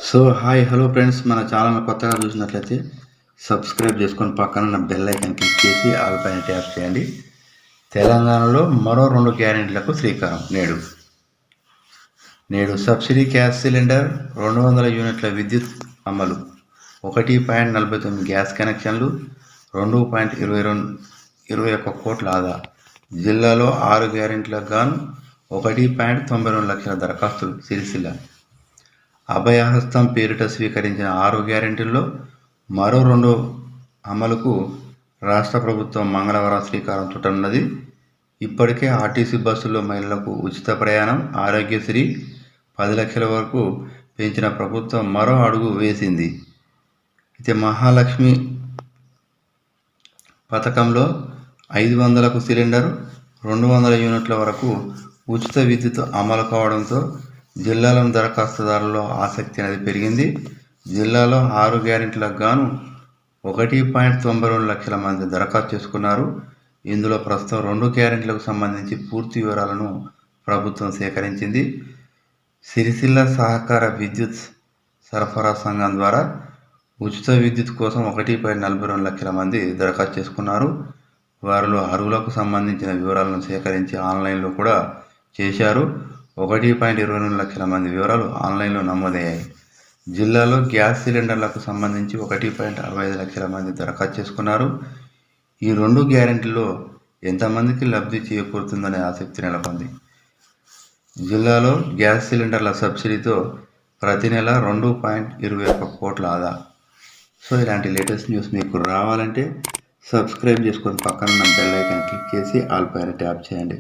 Hi hello friends, మన channel కొత్తగా చూసినట్లయితే సబ్స్క్రైబ్ చేసుకొని పక్కన ఉన్న బెల్ ఐకాన్ క్లిక్ చేసి ఆల్ పైన ట్యాప్ చేయండి. తెలంగాణలో మరో 2 గ్యారెంటీలకు శ్రీకారం. నేడు సబ్సిడీ గ్యాస్ సిలిండర్, 200 యూనిట్ల విద్యుత్ అమలు, 1.49 గ్యాస్ కనెక్షన్లు, 2.21 కోట్ల ఆదా. జిల్లాలో 6 గ్యారెంటీలకు గాను 1.92 లక్షల దరఖాస్తులు. సిరిసిల్ల అభయహస్తం పేరిట స్వీకరించిన 6 గ్యారెంటీల్లో మరో 2 అమలుకు రాష్ట్ర ప్రభుత్వం మంగళవారం శ్రీకారం చుట్టనున్నది. ఇప్పటికే ఆర్టీసీ బస్సుల్లో మహిళలకు ఉచిత ప్రయాణం, ఆరోగ్యశ్రీ 10 లక్షల వరకు పెంచిన ప్రభుత్వం మరో అడుగు వేసింది. అయితే మహాలక్ష్మి పథకంలో 500కు సిలిండర్, 200 యూనిట్ల వరకు ఉచిత విద్యుత్ అమలు కావడంతో జిల్లాలోని దరఖాస్తుదారుల్లో ఆసక్తి అనేది పెరిగింది. జిల్లాలో 6 గ్యారెంటీలకు గాను 1.92 లక్షల మంది దరఖాస్తు చేసుకున్నారు. ఇందులో ప్రస్తుతం 2 గ్యారెంటీలకు సంబంధించి పూర్తి వివరాలను ప్రభుత్వం సేకరించింది. సిరిసిల్ల సహకార విద్యుత్ సరఫరా సంఘం ద్వారా ఉచిత విద్యుత్ కోసం 1.42 లక్షల మంది దరఖాస్తు చేసుకున్నారు. వారిలో అర్హులకు సంబంధించిన వివరాలను సేకరించి ఆన్లైన్లో కూడా చేశారు. 1.22 లక్షల మంది వివరాలు ఆన్లైన్లో నమోదయ్యాయి. జిల్లాలో గ్యాస్ సిలిండర్లకు సంబంధించి 1.65 లక్షల మంది దరఖాస్తు చేసుకున్నారు. ఈ 2 గ్యారెంటీల్లో ఎంతమందికి లబ్ధి చేకూరుతుందనే ఆసక్తి నెలకొంది. జిల్లాలో గ్యాస్ సిలిండర్ల సబ్సిడీతో ప్రతి నెల 2.21 కోట్ల ఆదా. ఇలాంటి లేటెస్ట్ న్యూస్ మీకు రావాలంటే సబ్స్క్రైబ్ చేసుకొని పక్కన ఉన్న బెల్ ఐకాన్ క్లిక్ చేసి ఆల్ పైన ట్యాప్ చేయండి.